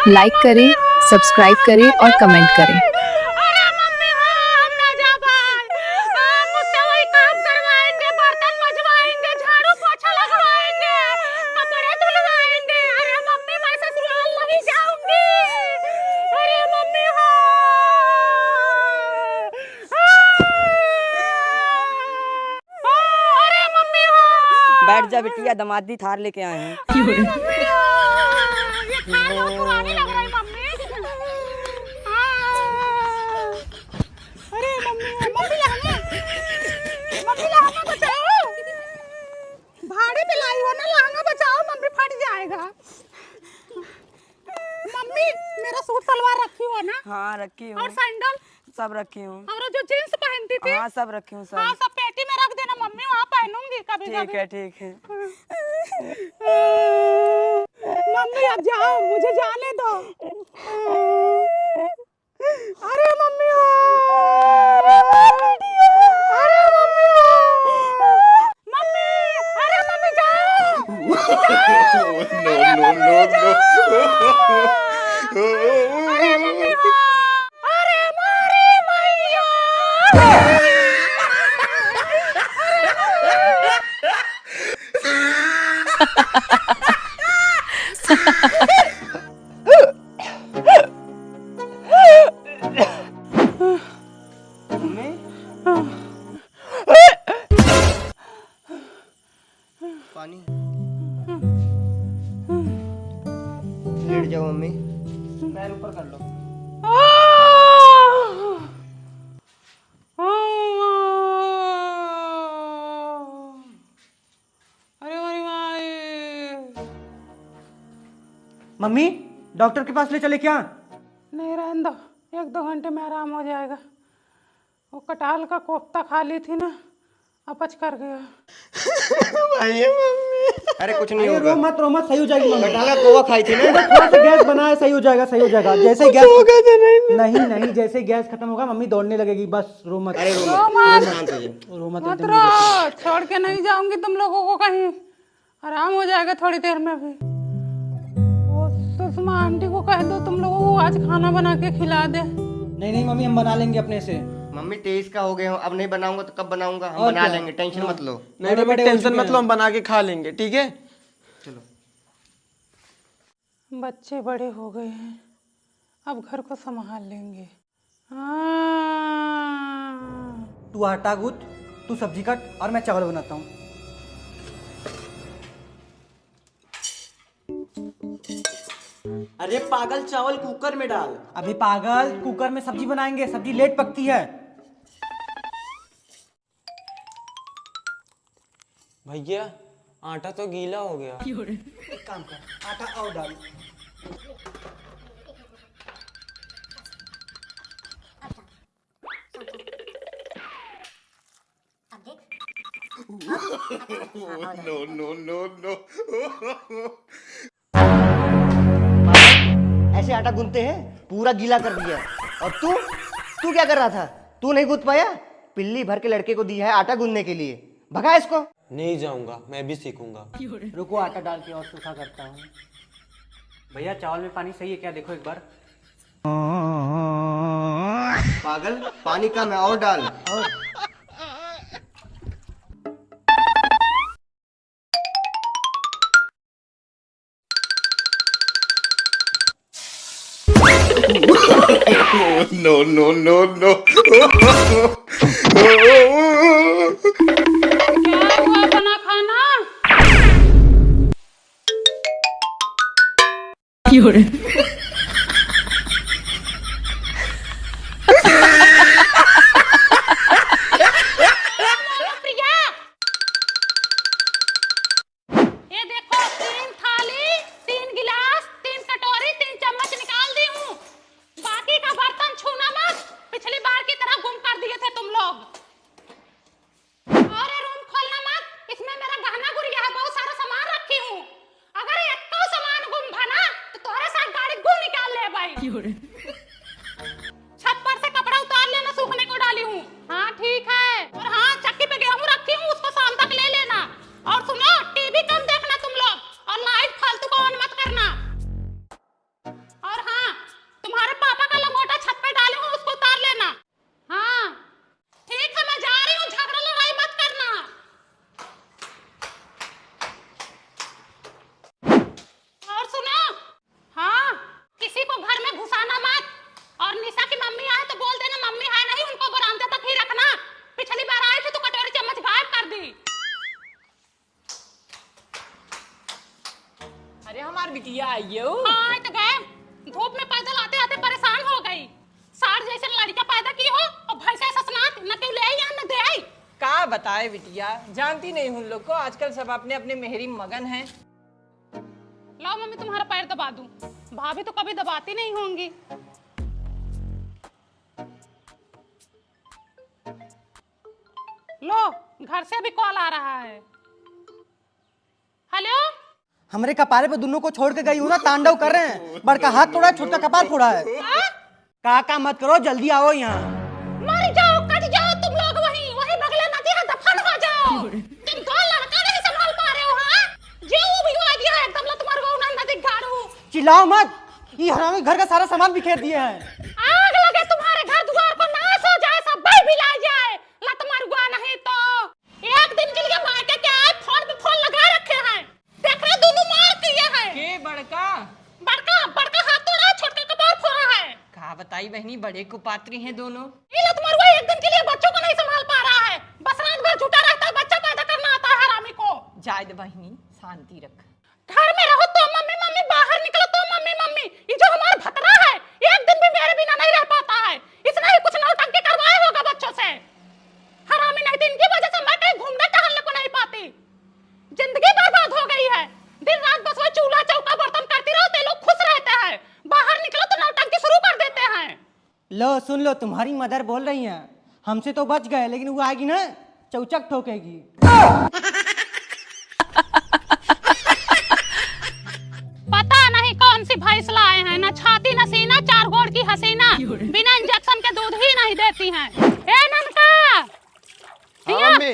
Like करें, subscribe करें और कमेंट करें। अरे मम्मी हम ना जा पाए। मुझसे वही काम करवाएंगे, बर्तन मजवाएंगे, झाड़ू पोछा लगवाएंगे, कपड़े धुलवाएंगे। अरे मम्मी मैं ससुराल नहीं जाऊंगी। अरे मम्मी अरे मम्मी बैठ जा बिटिया, दमादी थार लेके आए हैं। अरे मम्मी ये थार बहुत पुरानी लग रही मम्मी। अरे मम्मी मम्मी लहंगा बचाओ। भाड़े पे लाई हो ना, लहंगा बचाओ, मम्मी फट जाएगा। मम्मी मेरा सूट सलवार रखी हो ना? हाँ रखी हूँ। और सैंडल सब रखी हूँ। और जो जींस पहनती थी? हाँ सब रखी हूँ। हाँ सब पेटी में रख देना मम्मी, वहाँ पहनूंगी कभी ठीक कभी। है ठीक है। मम्मी अब जाओ, मुझे जाने दो। अरे मम्मी अरे मम्मी मम्मी अरे मम्मी जाओ। अरे मम्मी अरे मारी मैया। मम्मी पानी। लेट जाओ मम्मी। पैर ऊपर कर लो। अरे मेरी माई। मम्मी डॉक्टर के पास ले चले क्या? नहीं रहने दो, 1-2 घंटे में आराम हो जाएगा। वो कटाल का कोफ्ता खा ली थी ना, अपच कर गया। अरे कुछ नहीं अरे होगा। रो मत सही हो जाएगी मम्मी। कटाला कोवा खाई थी ना। थोड़ा सा गैस बनाए, सही हो जाएगा सही हो जाएगा। जैसे गैस नहीं जैसे गैस खत्म होगा मम्मी दौड़ने लगेगी। बस रो मत। अरे रो मत। शांत हो जाओ। रो मत मत एकदम। रो, छोड़ के नहीं जाऊंगी तुम लोगों को कहीं। आराम हो जाएगा थोड़ी देर में भी। वो सुषमा आंटी को कह दो तुम लोगों को आज खाना बना के खिला दे। नहीं मम्मी हम बना लेंगे अपने से। मम्मी 23 का हो गए हो, अब नहीं बनाऊंगा तो कब बनाऊंगा? हम और बना क्या? लेंगे, टेंशन मत लो। नहीं बेटा टेंशन मत लो, हम बना के खा लेंगे। ठीक है चलो। बच्चे बड़े हो गए हैं, अब घर को संभाल लेंगे। हाँ। तू आटा गूंथ, तू सब्जी काट और मैं चावल बनाता हूँ। अरे पागल, चावल कुकर में डाल। अभी पागल, कुकर में सब्जी बनाएंगे, सब्जी लेट पकती है। भैया आटा तो गीला हो गया। एक काम कर, आटा और डाल। ऐसे आटा गूंथते हैं? पूरा गीला कर दिया। और तू क्या कर रहा था? तू नहीं गूंथ पाया? पिल्ली भर के लड़के को दिया है आटा गूंथने के लिए, भगा इसको। नहीं जाऊंगा, मैं भी सीखूंगा। रुको आटा डाल के और सूखा करता हूँ। भैया चावल में पानी सही है क्या, देखो एक बार। पागल, पानी कम है, और डाल। और क्या हुआ बना खाना? प्रिया, ये देखो 3 थाली, 3 गिलास, 3 कटोरी, 3 चम्मच निकाल दी हूँ। बाकी का बर्तन छूना मत, पिछली बार की तरह गुम कर दिए थे तुम लोग। और ये रूम खोलना मत, इसमें मेरा गहना गुड़िया है, बहुत सारा सामान रखी हूँ। अगर एक तो सामान गुम भाना तो तुम्हारे साथ गाड़ी गुम निकाल ले भाई। छप्पर से कपड़ा उतार लेना, सूखने को डाली हूँ। हाँ ठीक है। और हाँ चक्की पे गेहूं रखी हूँ, उसको शाम तक ले लेना। और सुनो, टीवी कम देखना तुम लोग, और लाइट फालतू को ऑन मत करना। और अरे हमारी बिटिया आई है वो। हाँ तो गए धूप में पैदल आते आते परेशान हो गई। सार जैसे लड़का पैदा की हो और भैंसा ससनात न क्यों ले आई या न दे आई। का बताए बिटिया, जानती नहीं उन लोग को, आजकल सब अपने अपने मेहरी मगन हैं। लाओ मम्मी तुम्हारा पैर दबा दूं। भाभी तो कभी दबाती नहीं होंगी। लो घर से भी कॉल आ रहा है। हेलो हमरे कपारे पे दोनों को छोड़ के गई हूँ ना, तांडव कर रहे हैं। बड़का हाथ तोड़ा है, छोटा कपार फोड़ा है। का मत करो, जल्दी आओ यहाँ। मर जाओ कट जाओ तुम लोग वहीं वहीं बगले नदी है दफन हो जाओ। तुम दो लड़का नहीं संभाल पा रहे हो। हाँ जो भी हो गया है एकदम ला तुम्हारे को नदी गाड़ू। चिल्लाओ मत, ये हरामी घर का सारा सामान बिखेर दिए हैं। आग लगे तुम्हारे घर द्वार को नाश हो जाए, सब भाई भी ला जाए। लत मरुआ नहीं तो एक दिन के लिए मायके के आए फोन पे फोन लगा रखे हैं। देख रहे दोनों मार किए हैं। के बड़का बड़का बड़का हाथ तोड़ा है, छोटा कपार फोड़ा है। का बताई बहनी, बड़े कुपात्री हैं दोनों। ये लत मरुआ एक दिन के लिए बच्चों को नहीं संभाल पा रहा है। बस रात भर झूठा रहता है, बच्चा पैदा करना आता है हरामी को। जायद बहनी शांति रख। घर में रहो तो मम्मी मम्मी, बाहर निकलो तो मम्मी मम्मी। ये जो हमारा भतरा है एक दिन भी मेरे बिना नहीं रह पाता है। इसने ही कुछ नौटंकी करवाया होगा बच्चों से। हरामी नहीं तो इनकी वजह से मैं कहीं घूमने टहलने को नहीं पाती। जिंदगी बर्बाद हो गई है। दिन रात बस वही चूल्हा चौका बर्तन करती रहो तो लोग खुश रहते हैं। बाहर निकलो तो नौटंकी शुरू कर देते हैं। लो सुन लो, तुम्हारी मदर बोल रही हैं। हमसे तो बच गए, लेकिन वो आएगी ना चौचक ठोकेगी। पता नहीं कौन सी भैंस लाए हैं, ना छाती न सीना, चार गोड़ की हसीना, बिना इंजेक्शन के दूध ही नहीं देती हैं। ए ननका हाँ मम्मी,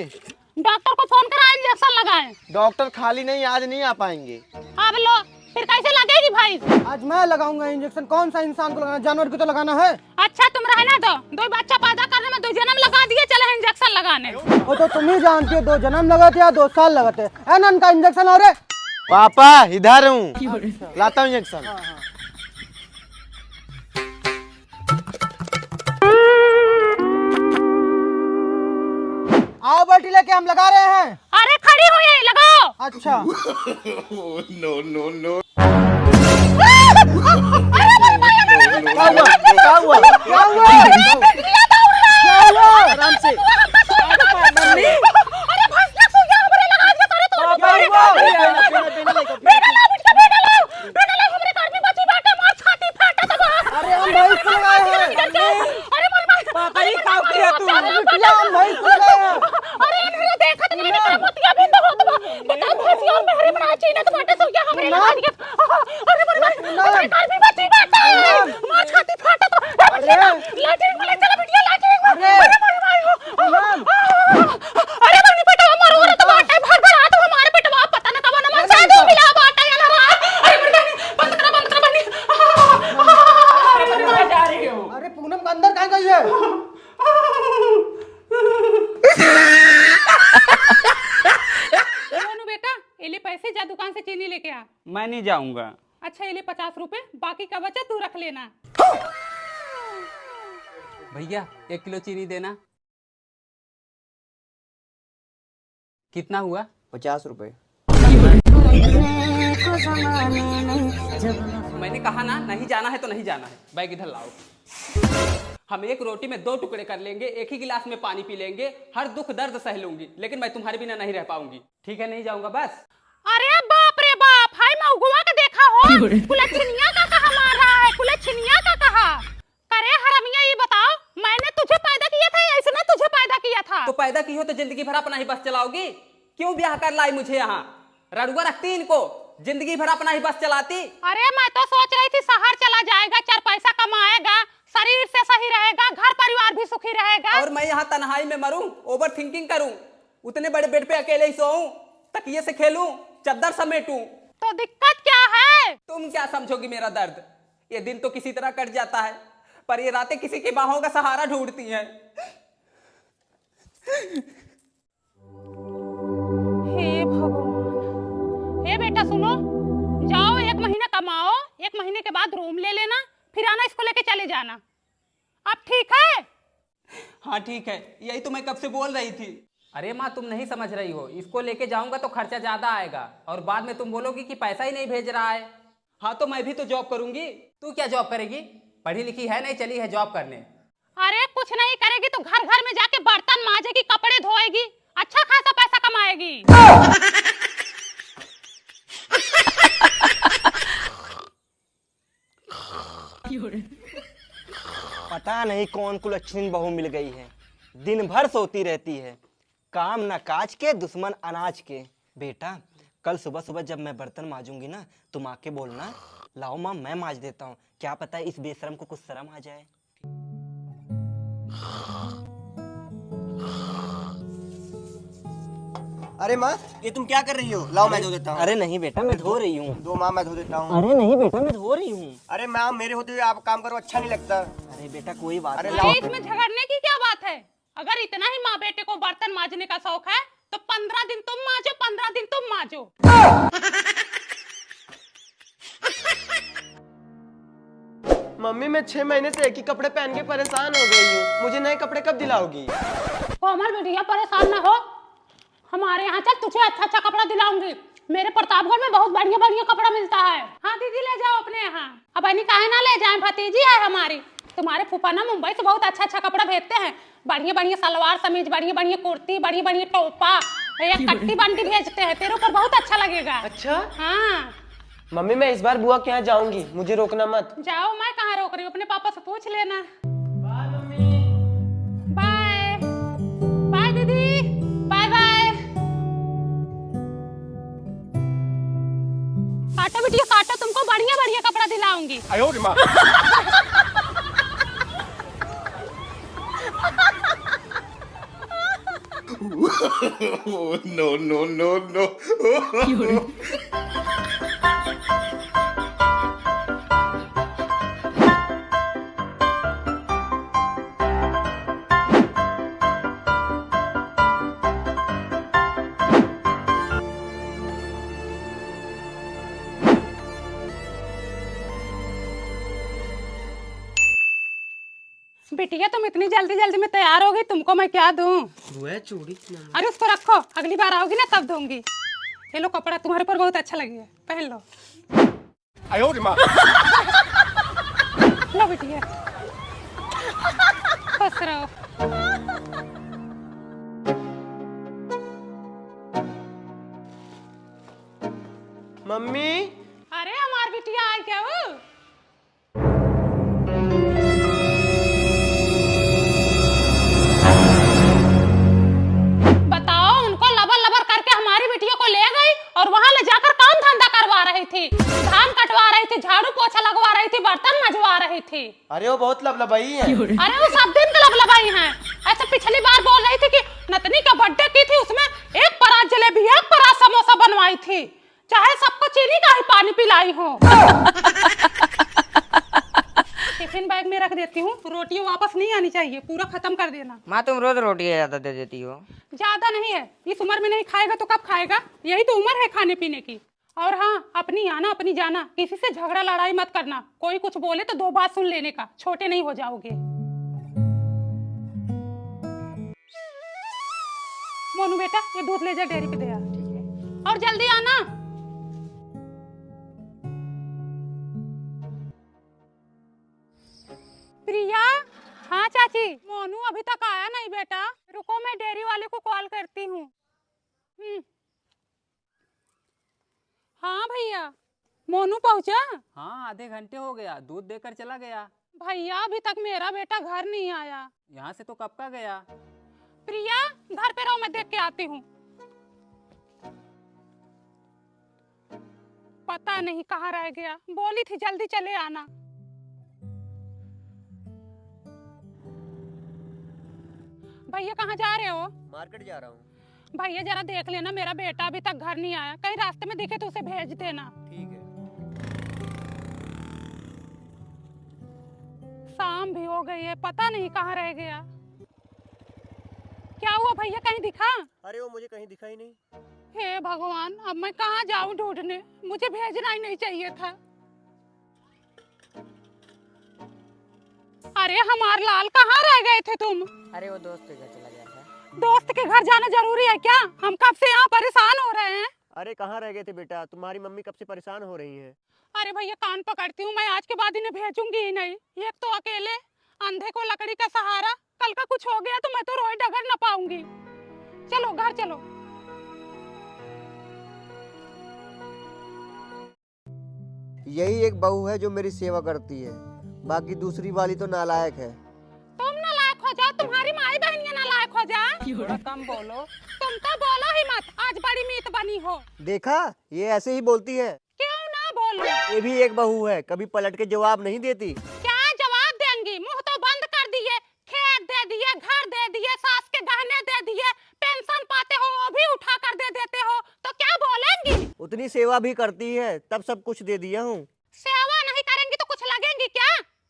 डॉक्टर को फोन करा इंजेक्शन लगाए। डॉक्टर खाली नहीं, आज नहीं आ पाएंगे। अब लो फिर कैसे लगेगी भैंस। आज मैं लगाऊंगा इंजेक्शन। कौन सा इंसान को लगाना, जानवर को तो लगाना है। अच्छा तुम रहना दो, दो बच्चा पैदा करने में 2 जन्म लगा दिए, चले इंजेक्शन लगाने। वो तो तुम ही जानती हो, 2 जन्म लगाते या 2 साल लगाते। है ना इनका इंजेक्शन और पापा इधर हूँ, लाता हूँ इंजेक्शन। आओ बेटी, लेके हम लगा रहे हैं। अरे खड़ी हुई है, लगाओ। अच्छा क्या हुआ? क्या हुआ? क्या हुआ? आराम से। अरे भैंस ने सुइया हमरे लगा दिया। करे तो क्या हुआ? बेटा ला बिटका, बेटा ला हमरे घर में बची बाटे, मार छाती फाटा तब। अरे हम भैंस को लगाए हैं। अरे मन भाई पापा ही खाओ किया तू। बिटिया, हम भैंस को लगाए हैं। अरे इन्होंने देखा तो मैंने तेरा मोतिया भी तो होता बता भैंस और मेहरी बना चाहिए तो बाटे सुइया हमरे लगा दिया। अरे मन भाई हमरे घर में बची बाटे, मार छाती फाटा तो। लाठी वाले चला बिटिया, लाठी। अरे मन भाई अरे मन बेटा मरो रे तो बाटे भर भर आ तो हमारे बेटवा पता न कब न मर दो मिला बाटा या ना रहा। अरे मन बंद कर बनी। अरे जा रही हो। अरे पूनम के अंदर कहाँ गई है? सोनू बेटा एले पैसे जा दुकान से चीनी लेके आ। मैं नहीं जाऊंगा। अच्छा एले 50 रुपए, बाकी का बचा तू रख लेना। भैया 1 किलो चीनी देना। कितना हुआ? 50 रुपए। मैंने कहा ना, नहीं जाना है तो नहीं जाना है। बैग इधर लाओ। हम 1 रोटी में 2 टुकड़े कर लेंगे, एक ही गिलास में पानी पी लेंगे, हर दुख दर्द सह लूंगी, लेकिन मैं तुम्हारे बिना नहीं रह पाऊंगी। ठीक है, नहीं जाऊंगा बस। अरे बाप रे बाप, हाय मऊगुआ का देखा हो। कुलछनिया का कहा मार रहा है, कुलछनिया का कहा। करे हरामिया ये बताओ, मैंने तुझे पैदा किया था या इसने तुझे पैदा किया था? तो पैदा की हो तो जिंदगी भर अपना ही बस चलाओगी? क्यों ब्याह कर लाई मुझे यहाँ? रड़ुआ रखती इनको, जिंदगी भर अपना ही बस चलाती। अरे मैं तो सोच रही थी शहर चला जाएगा, 4 पैसा कमाएगा, शरीर से सही रहेगा, घर परिवार भी सुखी रहेगा। और मैं यहाँ तन्हाई में मरूं, ओवर थिंकिंग करूं, उतने बड़े बेड पे अकेले ही सोऊं, तकिए से खेलूं, चद्दर समेटूं। तो दिक्कत क्या है? तुम क्या समझोगी मेरा दर्द? ये दिन तो किसी तरह कट जाता है, पर ये रातें किसी की बाहों का सहारा ढूंढती हैं। हे भगवान। हे बेटा सुनो, जाओ 1 महीना कमाओ, 1 महीने के बाद रूम ले लेना, फिर आना इसको लेके चले जाना। अब ठीक है? हाँ ठीक है, यही तो मैं कब से बोल रही थी। अरे माँ तुम नहीं समझ रही हो, इसको लेके जाऊंगा तो खर्चा ज्यादा आएगा और बाद में तुम बोलोगी कि पैसा ही नहीं भेज रहा है। हाँ तो मैं भी तो जॉब करूंगी। तू क्या जॉब करेगी? पढ़ी लिखी है नहीं, चली है जॉब करने। अरे कुछ नहीं करेगी तो घर घर में जाके बर्तन मांजेगी, कपड़े धोएगी, अच्छा खासा पैसा कमाएगी। पता नहीं कौन कुलच्छनी बहू मिल गई है, दिन भर सोती रहती है, काम न काज के दुश्मन अनाज के। बेटा कल सुबह सुबह जब मैं बर्तन मांजूंगी ना, तुम आके बोलना, लाओ माँ मैं मांज देता हूँ, क्या पता इस बेशरम को कुछ शर्म आ जाए। अरे माँ, ये तुम क्या कर रही हो? लाओ मैं धो देता हूँ। अरे नहीं बेटा मैं धो रही हूँ। दो माँ, मैं धो देता हूँ। अरे नहीं बेटा मैं धो रही हूँ। अरे माँ, मेरे होते हुए आप काम करो, अच्छा नहीं लगता। अरे बेटा कोई बात अरे नहीं। अरे इसमें झगड़ने की क्या बात है? अगर इतना ही माँ बेटे को बर्तन मांजने का शौक है तो 15 दिन तुम मांजो, 15 दिन तुम मांजो। मम्मी मैं 6 महीने से एक ही कपड़े पहन के परेशान हो गई हूँ, मुझे नए कपड़े कब दिलाओगी? कोमल बेटिया परेशान ना हो, हमारे यहाँ चल तुझे अच्छा अच्छा कपड़ा दिलाऊंगी। मेरे प्रतापगढ़ में बहुत बढ़िया बढ़िया कपड़ा मिलता है। हाँ दीदी ले जाओ अपने यहाँ। अब अन्य काहे ना ले जाए, भतीजी है हमारी। तुम्हारे फूफा ना मुंबई से बहुत अच्छा अच्छा कपड़ा भेजते हैं, बढ़िया बढ़िया सलवार समीज, बढ़िया बढ़िया कुर्ती, बढ़िया बढ़िया टोपा, एक कट्टी बंटी भेजते हैं, तेरे ऊपर बहुत अच्छा लगेगा। अच्छा हाँ मम्मी, मैं इस बार बुआ के यहाँ जाऊंगी, मुझे रोकना मत। जाओ, मैं कहाँ रोक रही हूँ, अपने पापा से पूछ लेना। Bye mummy. बाय बाय दीदी, बाय बाय। काटो बिटिया काटो, तुमको बढ़िया बढ़िया कपड़ा दिलाऊंगी। No, no, no, no. बिटिया तुम इतनी जल्दी जल्दी में तैयार हो गई, तुमको मैं क्या दूं? बुआ चूड़ी। अरे उसको रखो, अगली बार आओगी ना तब दूंगी। ये लो कपड़ा, तुम्हारे ऊपर बहुत अच्छा लगेगा, पहन लो। लो बिटिया, खुश रहो। मम्मी अरे हमार बिटिया आई क्या वो? बताओ, उनको लबर लबर करके हमारी बिटिया को ले गई और वहां ले जाकर काम धंधा करवा रही थी, धान कटवा रही थी, झाड़ू पोछा लगवा रही थी, बर्तन मजवा रही थी। अरे वो बहुत लबलबाई है। अरे वो सब दिन के लबलबाई हैं। ऐसे पिछली बार बोल रही थी कि नतनी का बर्थडे की थी, उसमें एक परात जलेबी, एक परात समोसा बनवाई थी, चाहे सबको चीनी का ही पानी पिलाई हो। टिफिन बैग में रख देती हूँ, रोटियां वापस नहीं आनी चाहिए, पूरा खत्म कर देना। माँ तुम रोज रोटियाँ ज्यादा दे देती हो। ज्यादा नहीं है, इस उम्र में नहीं खाएगा तो कब खाएगा? यही तो उम्र है खाने पीने की। और हाँ, अपनी आना अपनी जाना, किसी से झगड़ा लड़ाई मत करना, कोई कुछ बोले तो 2 बात सुन लेने का, छोटे नहीं हो जाओगे। मोनू बेटा ये दूध ले जा, डेयरी पे दे आ। और जल्दी आना। प्रिया। हाँ चाची। मोनू अभी तक आया नहीं बेटा, रुको मैं डेयरी वाले को कॉल करती हूँ। हाँ भैया, मोनू पहुँचा? हाँ आधे घंटे हो गया, दूध देकर चला गया। भैया अभी तक मेरा बेटा घर नहीं आया। यहाँ से तो कब का गया। प्रिया घर पे रहो, मैं देख के आती हूँ। पता नहीं कहाँ रह गया, बोली थी जल्दी चले आना। भैया कहाँ जा रहे हो? मार्केट जा रहा हूँ। भैया जरा देख लेना, मेरा बेटा अभी तक घर नहीं आया, कहीं रास्ते में दिखे तो उसे भेज देना। ठीक है। शाम भी हो गई है, पता नहीं कहाँ रह गया। क्या हुआ भैया, कहीं दिखा? अरे वो मुझे कहीं दिखा ही नहीं। हे भगवान, अब मैं कहाँ जाऊँ ढूंढने, मुझे भेजना ही नहीं चाहिए था। अरे हमार लाल, कहाँ रह गए थे तुम? अरे वो दोस्त के घर चला गया था। दोस्त के घर जाना जरूरी है क्या? हम कब से यहाँ परेशान हो रहे हैं। अरे कहाँ रह गए थे बेटा, तुम्हारी मम्मी कब से परेशान हो रही है। अरे भैया कान पकड़ती हूँ, मैं आज के बाद इन्हें भेजूंगी ही नहीं। एक तो अकेले, अंधे को लकड़ी का सहारा, कल का कुछ हो गया तो मैं तो रोई डगर न पाऊंगी। चलो घर चलो। यही एक बहू है जो मेरी सेवा करती है, बाकी दूसरी वाली तो नालायक है। तुम नालायक हो जाओ, तुम्हारी माई बहनियां नालायक हो जाए। थोड़ा कम बोलो। तुम तो बोलो ही मत, आज बड़ी मीत बनी हो। देखा, ये ऐसे ही बोलती है। क्यों ना बोलो? ये भी एक बहू है, कभी पलट के जवाब नहीं देती। क्या जवाब देंगी? मुंह तो बंद कर दिए, खेत दे दिए, घर दे दिए, सास के गहने दे दिए, पेंशन पाते हो वो भी उठा कर दे देते हो, तो क्या बोलेंगी? उतनी सेवा भी करती है, तब सब कुछ दे दिया हूँ। सेवा नहीं करेंगी तो कुछ लगेंगी क्या?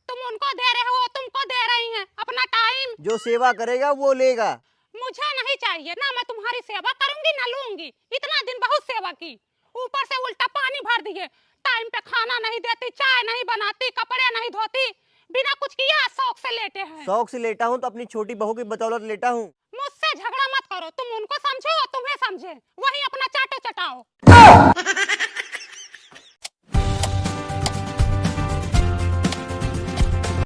तुम उनको दे रहे हो, तुमको दे रही हैं अपना टाइम। जो सेवा करेगा वो लेगा। मुझे नहीं चाहिए ना, मैं तुम्हारी सेवा करूंगी ना लूंगी। इतना दिन बहुत सेवा की, ऊपर से उल्टा पानी भर दिए। टाइम पे खाना नहीं देती, चाय नहीं बनाती, कपड़े नहीं धोती, बिना कुछ किया शौक से लेटे हैं। शौक से लेटा हूँ तो अपनी छोटी बहू की बदौलत लेटा हूँ। मुझसे झगड़ा मत करो, तुम उनको समझो तुम्हें समझे, वही अपना चाटो चटाओ।